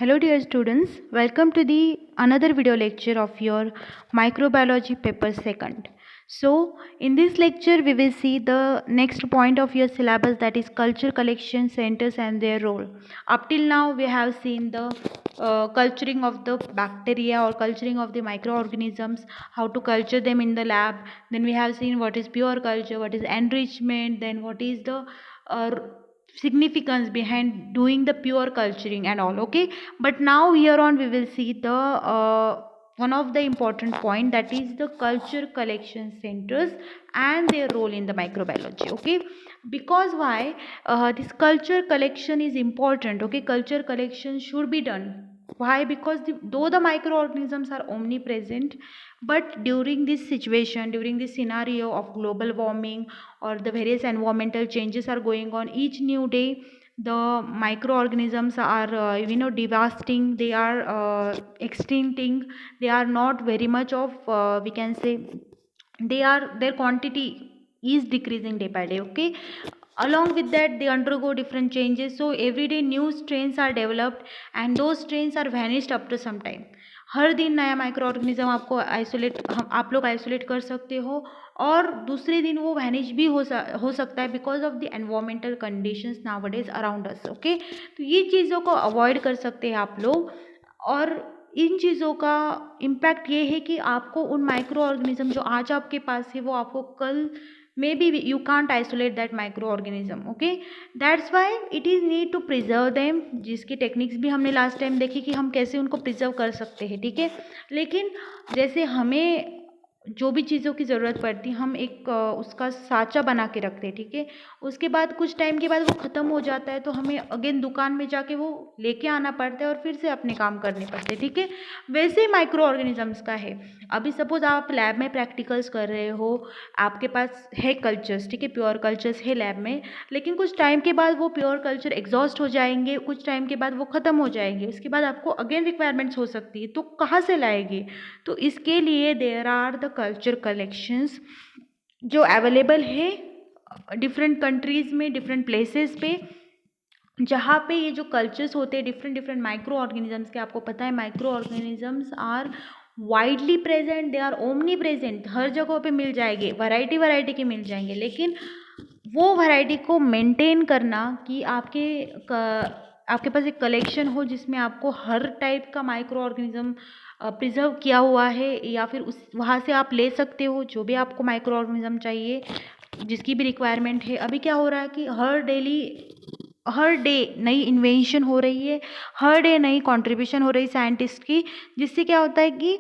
Hello dear students, welcome to the another video lecture of your microbiology paper second. So in this lecture we will see the next point of your syllabus, that is culture collection centers and their role. Up till now we have seen the culturing of the bacteria or culturing of the microorganisms, how to culture them in the lab. Then we have seen what is pure culture, what is enrichment, then what is the uh, significance behind doing the pure culturing and all. Okay, but now here on we will see the one of the important point, that is the culture collection centers and their role in the microbiology. Okay, because why this culture collection is important. Okay, culture collection should be done. Why? Because though the microorganisms are omnipresent, but during this situation, during this scenario of global warming or the various environmental changes are going on each new day, the microorganisms are devastating, they are extincting, they are not very much of we can say their quantity is decreasing day by day. Okay, along with that they undergo different changes, so every day new strains are developed and those strains are vanished after some time. हर दिन नया micro organism आपको आप लोग isolate कर सकते हो, और दूसरे दिन वो वैनिश भी हो सकता है because of the environmental conditions nowadays around us. Okay, तो ये चीज़ों को अवॉइड कर सकते हैं आप लोग. और इन चीज़ों का इम्पैक्ट ये है कि आपको उन माइक्रो ऑर्गेनिज्म जो आज आपके पास है वो आपको कल may be you can't isolate that micro organism. Okay, that's why it is need to preserve them, जिसकी टेक्निक्स भी हमने लास्ट टाइम देखी कि हम कैसे उनको प्रिजर्व कर सकते हैं. ठीक है, लेकिन जैसे हमें जो भी चीज़ों की ज़रूरत पड़ती हम एक उसका साँचा बना के रखते हैं. ठीक है, उसके बाद कुछ टाइम के बाद वो ख़त्म हो जाता है तो हमें अगेन दुकान में जाके वो लेके आना पड़ता है और फिर से अपने काम करने पड़ते हैं. ठीक है, वैसे ही माइक्रो ऑर्गेनिजम्स का है. अभी सपोज आप लैब में प्रैक्टिकल्स कर रहे हो, आपके पास है कल्चर्स, ठीक है, प्योर कल्चर्स है लैब में, लेकिन कुछ टाइम के बाद वो प्योर कल्चर एग्जॉस्ट हो जाएंगे, कुछ टाइम के बाद वो ख़त्म हो जाएंगे, उसके बाद आपको अगेन रिक्वायरमेंट्स हो सकती है, तो कहाँ से लाएंगे? तो इसके लिए there are the culture collections जो अवेलेबल है डिफरेंट कंट्रीज़ में, डिफरेंट प्लेसेस पे, जहाँ पे ये जो कल्चर्स होते हैं डिफरेंट डिफरेंट माइक्रो ऑर्गेनिजम्स के. आपको पता है microorganisms are widely present, they are omnipresent, हर जगह पे मिल जाएंगे, वैरायटी के मिल जाएंगे, लेकिन वो वैरायटी को मेंटेन करना कि आपके पास एक कलेक्शन हो जिसमें आपको हर टाइप का माइक्रो ऑर्गेनिज्म प्रिजर्व किया हुआ है, या फिर उस वहाँ से आप ले सकते हो जो भी आपको माइक्रो ऑर्गेनिज्म चाहिए, जिसकी भी रिक्वायरमेंट है. अभी क्या हो रहा है कि हर डे नई इन्वेंशन हो रही है, हर डे नई कंट्रीब्यूशन हो रही है साइंटिस्ट की, जिससे क्या होता है कि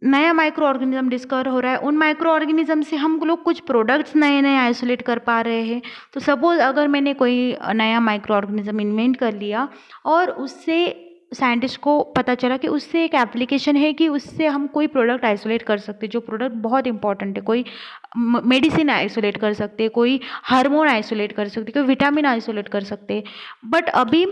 नया माइक्रो ऑर्गेनिज्म डिस्कवर हो रहा है. उन माइक्रो ऑर्गेनिज्म से हम लोग कुछ प्रोडक्ट्स नए नए आइसोलेट कर पा रहे हैं. तो सपोज अगर मैंने कोई नया माइक्रो ऑर्गेनिज्म इन्वेंट कर लिया और उससे साइंटिस्ट को पता चला कि उससे एक एप्लीकेशन है कि उससे हम कोई प्रोडक्ट आइसोलेट कर सकते हैं, जो प्रोडक्ट बहुत इंपॉर्टेंट है, कोई मेडिसिन आइसोलेट कर सकते हैं, कोई हार्मोन आइसोलेट कर सकते हैं, कोई विटामिन आइसोलेट कर सकते हैं, बट अभी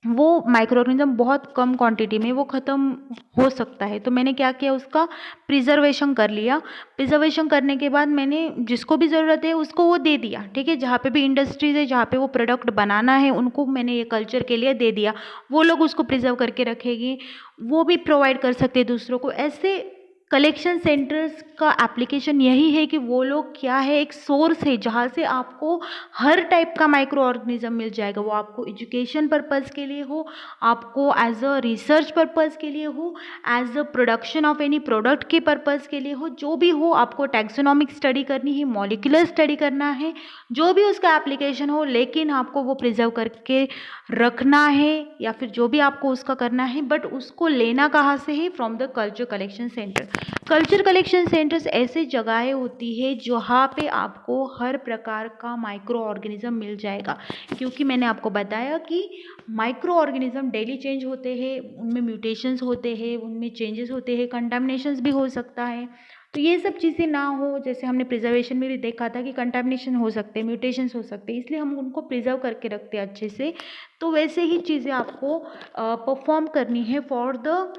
वो माइक्रो ऑर्गेनिज्म बहुत कम क्वांटिटी में वो ख़त्म हो सकता है. तो मैंने क्या किया, उसका प्रिजर्वेशन कर लिया. प्रिजर्वेशन करने के बाद मैंने जिसको भी ज़रूरत है उसको वो दे दिया. ठीक है, जहाँ पे भी इंडस्ट्रीज है, जहाँ पे वो प्रोडक्ट बनाना है, उनको मैंने ये कल्चर के लिए दे दिया. वो लोग उसको प्रिजर्व करके रखेंगे, वो भी प्रोवाइड कर सकते हैं दूसरों को. ऐसे कलेक्शन सेंटर्स का एप्लीकेशन यही है कि वो लोग क्या है, एक सोर्स है जहाँ से आपको हर टाइप का माइक्रो ऑर्गेनिज्म मिल जाएगा. वो आपको एजुकेशन पर्पज़ के लिए हो, आपको एज अ रिसर्च पर्पज़ के लिए हो, as a production of any product के पर्पज़ के लिए हो, जो भी हो, आपको टैक्सोनॉमिक स्टडी करनी है, मॉलिक्यूलर स्टडी करना है, जो भी उसका एप्लीकेशन हो, लेकिन आपको वो प्रिजर्व करके रखना है या फिर जो भी आपको उसका करना है, बट उसको लेना कहाँ से है? From the culture collection centre. Culture collection centres ऐसी जगहें होती है जहाँ पे आपको हर प्रकार का माइक्रो ऑर्गेनिज्म मिल जाएगा, क्योंकि मैंने आपको बताया कि माइक्रो ऑर्गेनिज्म डेली चेंज होते हैं, उनमें म्यूटेशंस होते हैं, उनमें चेंजेस होते हैं, कंटामिनेशंस भी हो सकता है. तो ये सब चीज़ें ना हो, जैसे हमने प्रिजर्वेशन में भी देखा था कि कंटामिनेशन हो सकते हैं, म्यूटेशंस हो सकते हैं, इसलिए हम उनको प्रिजर्व करके रखते हैं अच्छे से. तो वैसे ही चीज़ें आपको परफॉर्म करनी है फॉर द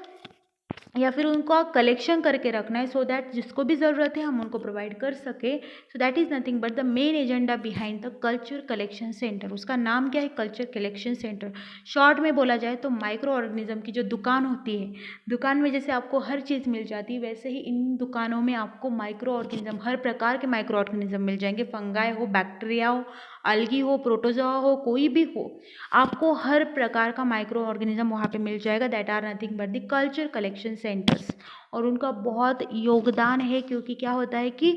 या फिर उनको कलेक्शन करके रखना है, सो दैट जिसको भी ज़रूरत है हम उनको प्रोवाइड कर सके। So that is nothing but the main agenda behind the culture collection centre. उसका नाम क्या है? Culture collection centre. शॉर्ट में बोला जाए तो माइक्रो ऑर्गेनिज्म की जो दुकान होती है, दुकान में जैसे आपको हर चीज़ मिल जाती है, वैसे ही इन दुकानों में आपको माइक्रो ऑर्गेनिज्म, हर प्रकार के माइक्रो ऑर्गेनिज्म मिल जाएंगे। फंगाई हो, बैक्टीरिया हो, अलगी हो, प्रोटोजोआ हो, कोई भी हो, आपको हर प्रकार का माइक्रो ऑर्गेनिज्म वहाँ पे मिल जाएगा। That are nothing but the culture collection centres. और उनका बहुत योगदान है, क्योंकि क्या होता है कि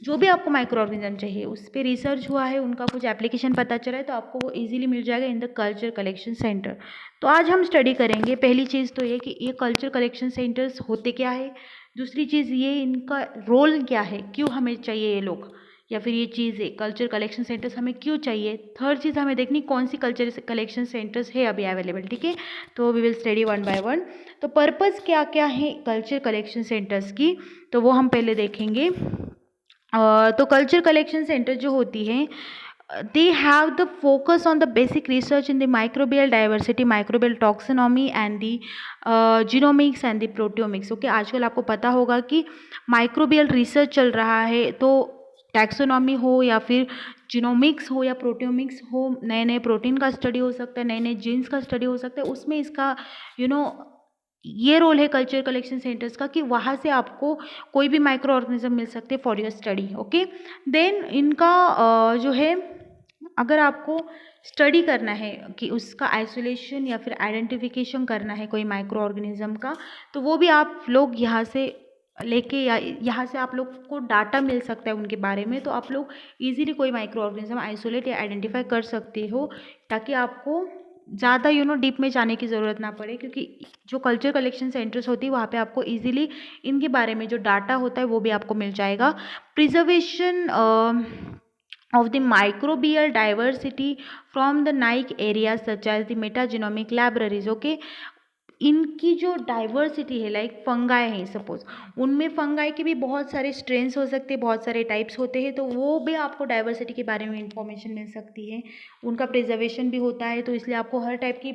जो भी आपको माइक्रो ऑर्गेनिज्म चाहिए उस पर रिसर्च हुआ है, उनका कुछ एप्लीकेशन पता चला है, तो आपको वो इजीली मिल जाएगा in the culture collection centre. तो आज हम स्टडी करेंगे पहली चीज़ तो ये कि ये कल्चर कलेक्शन सेंटर्स होते क्या है, दूसरी चीज़ ये इनका रोल क्या है, क्यों हमें चाहिए ये लोग या फिर ये चीज़ें, कल्चर कलेक्शन सेंटर्स हमें क्यों चाहिए। थर्ड चीज़ हमें देखनी कौन सी कल्चर कलेक्शन सेंटर्स है अभी अवेलेबल, ठीक है। तो we will study one by one. तो पर्पस क्या क्या है कल्चर कलेक्शन सेंटर्स की, तो वो हम पहले देखेंगे। तो कल्चर कलेक्शन सेंटर जो होती है, they have the focus on the basic research in the microbial diversity, microbial taxonomy and the genomics and the proteomics। Okay, आजकल आपको पता होगा कि माइक्रोबियल रिसर्च चल रहा है, तो टैक्सोनॉमी हो या फिर जीनोमिक्स हो या प्रोटियोमिक्स हो, नए नए प्रोटीन का स्टडी हो सकता है, नए नए जीन्स का स्टडी हो सकता है, उसमें इसका यू नो ये रोल है कल्चर कलेक्शन सेंटर्स का कि वहाँ से आपको कोई भी माइक्रो ऑर्गेनिज्म मिल सकते हैं for your study. Okay, then इनका जो है, अगर आपको स्टडी करना है कि उसका आइसोलेशन या फिर आइडेंटिफिकेशन करना है कोई माइक्रो ऑर्गेनिज्म का, तो वो भी आप लोग यहाँ से लेके या यहाँ से आप लोग को डाटा मिल सकता है उनके बारे में, तो आप लोग इजीली कोई माइक्रो ऑर्गेनिज्म आइसोलेट या आइडेंटिफाई कर सकते हो, ताकि आपको ज़्यादा डीप में जाने की ज़रूरत ना पड़े। क्योंकि जो कल्चर कलेक्शन सेंटर्स होती है वहाँ पे आपको इजीली इनके बारे में जो डाटा होता है वो भी आपको मिल जाएगा। Preservation of the microbial diversity from the Nike areas such as the metagenomic libraries। okay, इनकी जो डाइवर्सिटी है, लाइक फंगाई है सपोज, उनमें फंगाई के भी बहुत सारे स्ट्रेन्स हो सकते हैं, बहुत सारे टाइप्स होते हैं, तो वो भी आपको डाइवर्सिटी के बारे में इंफॉर्मेशन मिल सकती है। उनका प्रिजर्वेशन भी होता है, तो इसलिए आपको हर टाइप की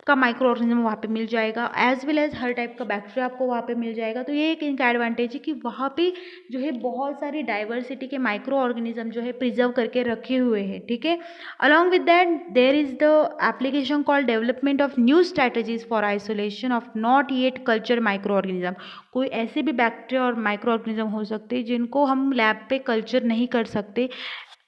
का माइक्रो ऑर्गेनिज्म वहाँ पे मिल जाएगा, एज वेल एज हर टाइप का बैक्टीरिया आपको वहाँ पे मिल जाएगा। तो ये एक इनका एडवांटेज है कि वहाँ पे जो है बहुत सारी डाइवर्सिटी के माइक्रो ऑर्गेनिज्म जो है प्रिजर्व करके रखे हुए हैं, ठीक है। Along with that there is the application called development of new strategies for isolation of not yet culture micro organism. कोई ऐसे भी बैक्टीरिया और माइक्रो ऑर्गेनिज्म हो सकते हैं जिनको हम लैब पे कल्चर नहीं कर सकते,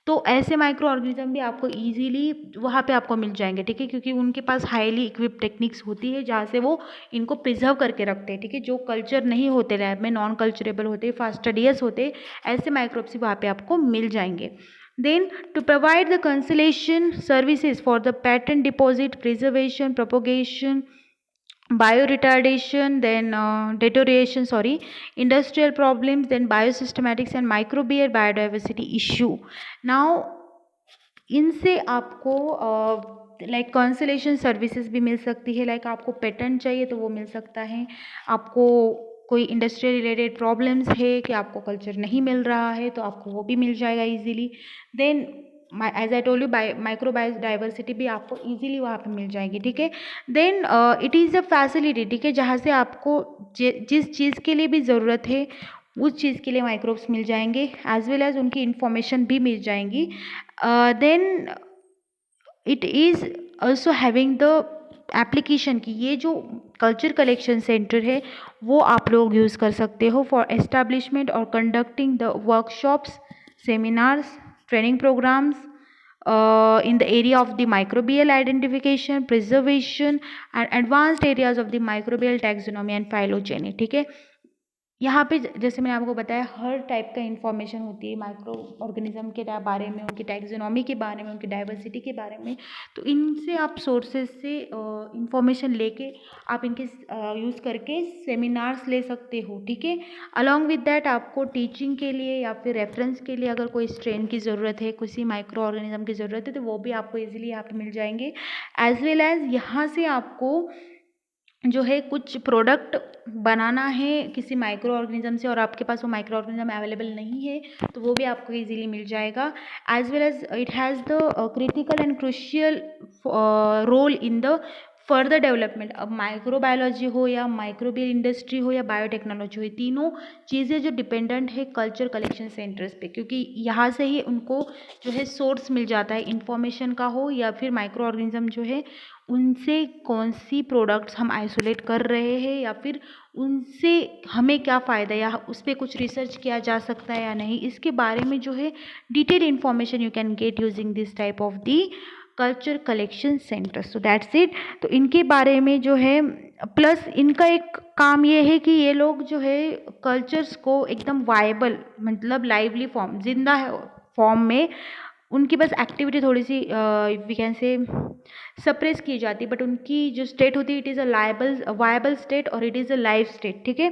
तो ऐसे माइक्रो ऑर्गेनिज्म भी आपको इजीली वहाँ पे आपको मिल जाएंगे, ठीक है, क्योंकि उनके पास हाईली इक्विप टेक्निक्स होती है जहाँ से वो इनको प्रिजर्व करके रखते हैं, ठीक है। जो कल्चर नहीं होते लैब में, नॉन कल्चरेबल होते, फास्टिडियस होते, ऐसे माइक्रोब्स वहाँ पे आपको मिल जाएंगे। Then to provide the cancellation services for the patent deposit, preservation, propagation, bioretardation, then deterioration, industrial problems, then biosystematics and microbial biodiversity issue। Now इनसे आपको लाइक कंसलेशन सर्विसेज भी मिल सकती है, लाइक आपको पेटेंट चाहिए तो वो मिल सकता है, आपको कोई इंडस्ट्री रिलेटेड प्रॉब्लम्स है कि आपको कल्चर नहीं मिल रहा है तो आपको वो भी मिल जाएगा easily. Then as I told you micro diversity भी आपको इजीली वहाँ पे मिल जाएगी, ठीक है। Then it is a facility, ठीक है, जहाँ से आपको जिस चीज़ के लिए भी ज़रूरत है उस चीज़ के लिए माइक्रोब्स मिल जाएंगे, एज वेल एज उनकी इंफॉर्मेशन भी मिल जाएंगी। Then it is also having the application की ये जो कल्चर कलेक्शन सेंटर है वो आप लोग यूज़ कर सकते हो फॉर एस्टैब्लिशमेंट और conducting the workshops, seminars, training programs in the area of the microbial identification, preservation and advanced areas of the microbial taxonomy and phylogeny, ठीक है। यहाँ पे जैसे मैंने आपको बताया हर टाइप का इन्फॉर्मेशन होती है माइक्रो ऑर्गेनिज्म के बारे में, उनकी टैक्सोनॉमी के बारे में, उनकी डाइवर्सिटी के बारे में, तो इनसे आप सोर्सेज से इंफॉर्मेशन लेके आप इनके यूज़ करके सेमिनार्स ले सकते हो, ठीक है। अलॉन्ग विद दैट आपको टीचिंग के लिए या फिर रेफरेंस के लिए अगर कोई स्ट्रेन की ज़रूरत है, किसी माइक्रो ऑर्गेनिज्म की ज़रूरत है, तो वो भी आपको ईजिली यहाँ पे मिल जाएंगे। एज वेल एज यहाँ से आपको जो है कुछ प्रोडक्ट बनाना है किसी माइक्रो ऑर्गेनिज्म से और आपके पास वो माइक्रो ऑर्गेनिज्म अवेलेबल नहीं है, तो वो भी आपको इजीली मिल जाएगा। As well as it has the critical and crucial role in the further development, अब माइक्रोबायोलॉजी हो या माइक्रोबियल इंडस्ट्री हो या बायोटेक्नोलॉजी हो, तीनों चीज़ें जो डिपेंडेंट है कल्चर कलेक्शन सेंटर्स पे, क्योंकि यहाँ से ही उनको जो है सोर्स मिल जाता है इंफॉर्मेशन का हो या फिर माइक्रो ऑर्गेनिज्म जो है उनसे कौन सी प्रोडक्ट्स हम आइसोलेट कर रहे हैं या फिर उनसे हमें क्या फ़ायदा या उस पर कुछ रिसर्च किया जा सकता है या नहीं, इसके बारे में जो है detail information you can get using this type of the culture collection centre. So that's it. तो इनके बारे में जो है प्लस इनका एक काम ये है कि ये लोग जो है कल्चर्स को एकदम वायबल मतलब लाइवली फॉर्म जिंदा फॉर्म में उनकी बस एक्टिविटी थोड़ी सी वी कैन से सप्रेस की जाती है, बट उनकी जो स्टेट होती है it is a viable state और it is a live state. ठीक है,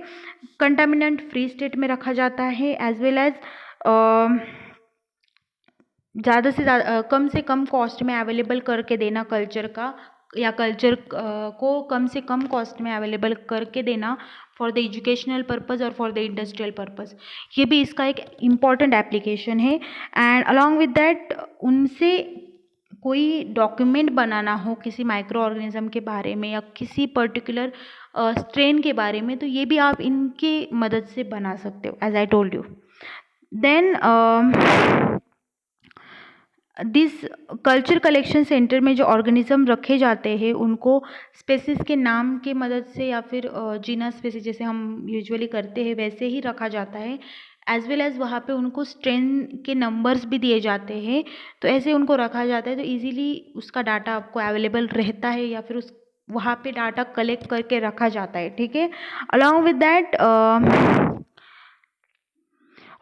कंटामिनेंट फ्री स्टेट में रखा जाता है एज वेल एज ज़्यादा से ज़्यादा कम से कम कॉस्ट में अवेलेबल करके देना कल्चर का या कल्चर को कम से कम कॉस्ट में अवेलेबल करके देना फॉर द एजुकेशनल पर्पज़ और फॉर द इंडस्ट्रियल पर्पज़, ये भी इसका एक इम्पॉर्टेंट एप्लीकेशन है. एंड अलॉन्ग विद दैट उनसे कोई डॉक्यूमेंट बनाना हो किसी माइक्रो ऑर्गेनिज्म के बारे में या किसी पर्टिकुलर स्ट्रेन के बारे में, तो ये भी आप इनके मदद से बना सकते हो as I told you. Then this culture collection centre में जो ऑर्गेनिज्म रखे जाते हैं उनको स्पेसिस के नाम के मदद से या फिर जीनस स्पेसिस जैसे हम यूजुअली करते हैं वैसे ही रखा जाता है, एज वेल एज वहाँ पे उनको स्ट्रेन के नंबर्स भी दिए जाते हैं, तो ऐसे उनको रखा जाता है तो इजीली उसका डाटा आपको अवेलेबल रहता है या फिर उस वहाँ पे डाटा कलेक्ट करके रखा जाता है. ठीक है, along with that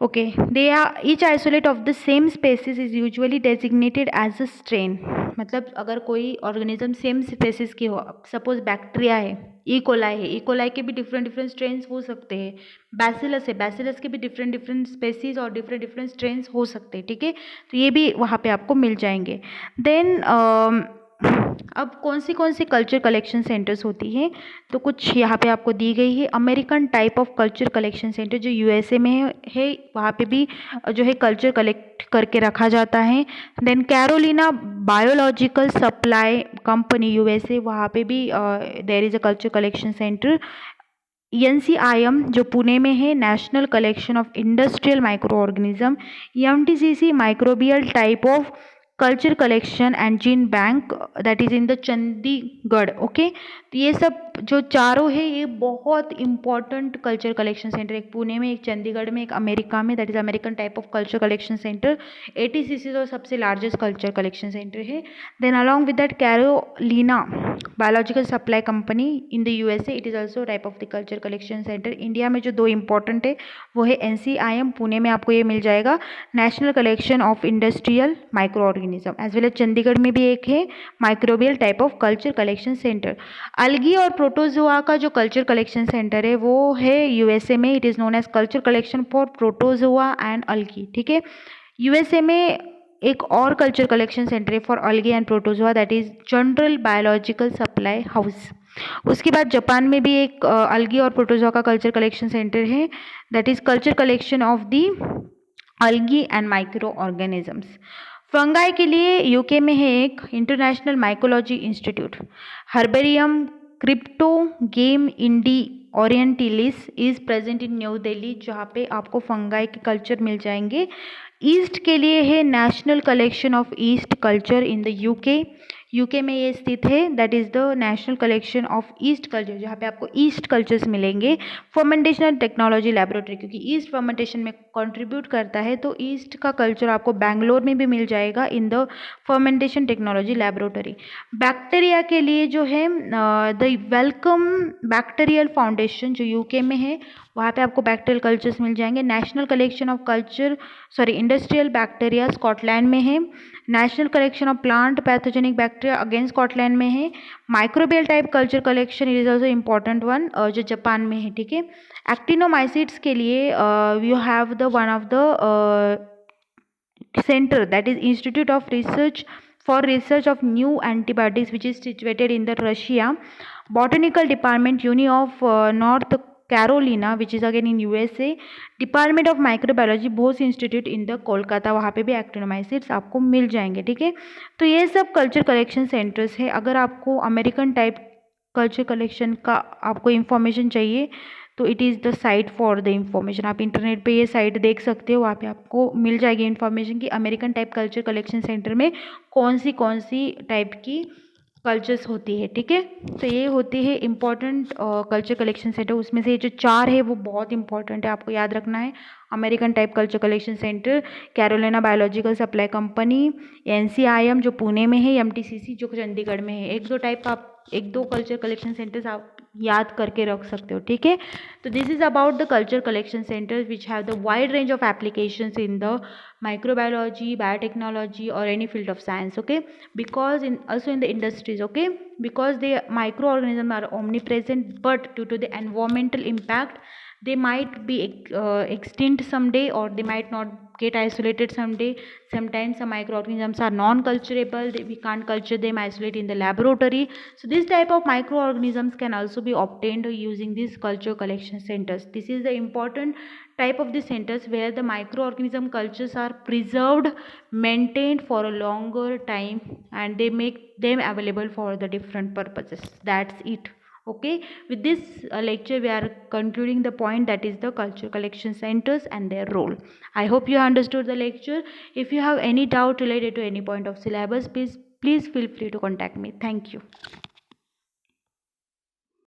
okay, they are each isolate of the same species is usually designated as a strain. मतलब अगर कोई ऑर्गेनिज्म सेम स्पेसिस की हो, सपोज बैक्टीरिया है, ई कोलाई के भी डिफरेंट स्ट्रेन्स हो सकते हैं, बैसिलस है, बैसिलस के भी डिफरेंट स्पेसीज और डिफरेंट स्ट्रेन्स हो सकते हैं. ठीक है, तो ये भी वहाँ पे आपको मिल जाएंगे. देन अब कौन सी कल्चर कलेक्शन सेंटर्स होती हैं, तो कुछ यहाँ पे आपको दी गई है. American type of culture collection centre जो यूएसए में है वहाँ पे भी जो है कल्चर कलेक्ट करके रखा जाता है. Then Carolina biological supply company USA, वहाँ पे भी there is a culture collection centre. NCIM जो पुणे में है, national collection of industrial micro organism. MTCC microbial type of culture collection and gene bank that is in the Chandigarh. Okay, तो ये सब जो चारों है ये बहुत इंपॉर्टेंट कल्चर कलेक्शन सेंटर, एक पुणे में, एक चंडीगढ़ में, एक अमेरिका में, that is American type of culture collection centre. ATCC तो सबसे लार्जेस्ट कल्चर कलेक्शन सेंटर है. Then along with that Carolina biological supply company in the USA, it is also type of the culture collection centre. India में जो दो important है वो है NCIM, Pune में आपको ये मिल जाएगा, national collection of industrial micro organism, as well as Chandigarh में भी एक है microbial type of culture collection centre. Algae और प्रोटोजोआ का जो कल्चर कलेक्शन सेंटर है वो है USA में, it is known as culture collection for protozoa and algae. ठीक है, USA में एक और कल्चर कलेक्शन सेंटर है for algae and protozoa, that is general biological supply house. उसके बाद जापान में भी एक अलगी और प्रोटोजोआ का कल्चर कलेक्शन सेंटर है, that is culture collection of the algae and microorganisms. Fungi के लिए यूके में है एक international mycology institute. Herbarium cryptogamae indiae orientalis is present in New Delhi, जहाँ पे आपको फंगाई के कल्चर मिल जाएंगे. ईस्ट के लिए है national collection of east culture in the UK में ये स्थित है, that is the national collection of east culture, जहाँ पे आपको ईस्ट कल्चर्स मिलेंगे. फर्मेंटेशन एंड टेक्नोलॉजी लैबोरेटरी, क्योंकि ईस्ट फर्मेंटेशन में कंट्रीब्यूट करता है तो ईस्ट का कल्चर आपको बैंगलोर में भी मिल जाएगा in the fermentation technology laboratory. Bacteria के लिए जो है द वेलकम बैक्टीरियल फाउंडेशन जो यूके में है, वहाँ पे आपको बैक्टीरियल कल्चर्स मिल जाएंगे. National collection of industrial bacteria Scotland में है. National collection of plant pathogenic bacteria again Scotland में है. Microbial type culture collection is also important one जो जापान में है. ठीक है, एक्टिनोमाइसिड्स के लिए you have the one of the center that is Institute of Research for Research of New Antibodies which is situated in the Russia. Botanical Department Uni of North Carolina which is again in USA, department of microbiology Bose institute in the Kolkata, वहाँ पे भी एक्टिनोमाइसिट्स आपको मिल जाएंगे, ठीक है। तो ये सब कल्चर कलेक्शन सेंटर्स है। अगर आपको अमेरिकन टाइप कल्चर कलेक्शन का आपको इन्फॉर्मेशन चाहिए तो it is the site for the information. आप इंटरनेट पे ये साइट देख सकते हो, वहाँ पे आपको मिल जाएगी इन्फॉर्मेशन कि American type culture collection centre में कौन सी टाइप की कल्चर्स होती है, ठीक है। तो ये होती है इम्पॉर्टेंट कल्चर कलेक्शन सेंटर। उसमें से ये जो 4 है वो बहुत इंपॉर्टेंट है, आपको याद रखना है। American type culture collection centre, Carolina biological supply company, NCIM जो पुणे में है, MTCC जो चंडीगढ़ में है। एक दो कल्चर कलेक्शन सेंटर्स आप याद करके रख सकते हो, ठीक है। तो this is about the culture collection centres which have the wide range of applications in the microbiology, biotechnology or any field of science, okay, because also in the industries, okay, because the microorganisms are omnipresent, but due to the environmental impact they might be extinct someday, or they might not get isolated someday. Sometimes some microorganisms are non-culturable, we can't culture them, isolate in the laboratory. So this type of microorganisms can also be obtained using these culture collection centers. This is the important type of the centers where the microorganism cultures are preserved, maintained for a longer time, and they make them available for the different purposes. That's it. Okay, with this lecture we are concluding the point, that is the culture collection centers and their role. I hope you understood the lecture. If you have any doubt related to any point of syllabus, please feel free to contact me. Thank you.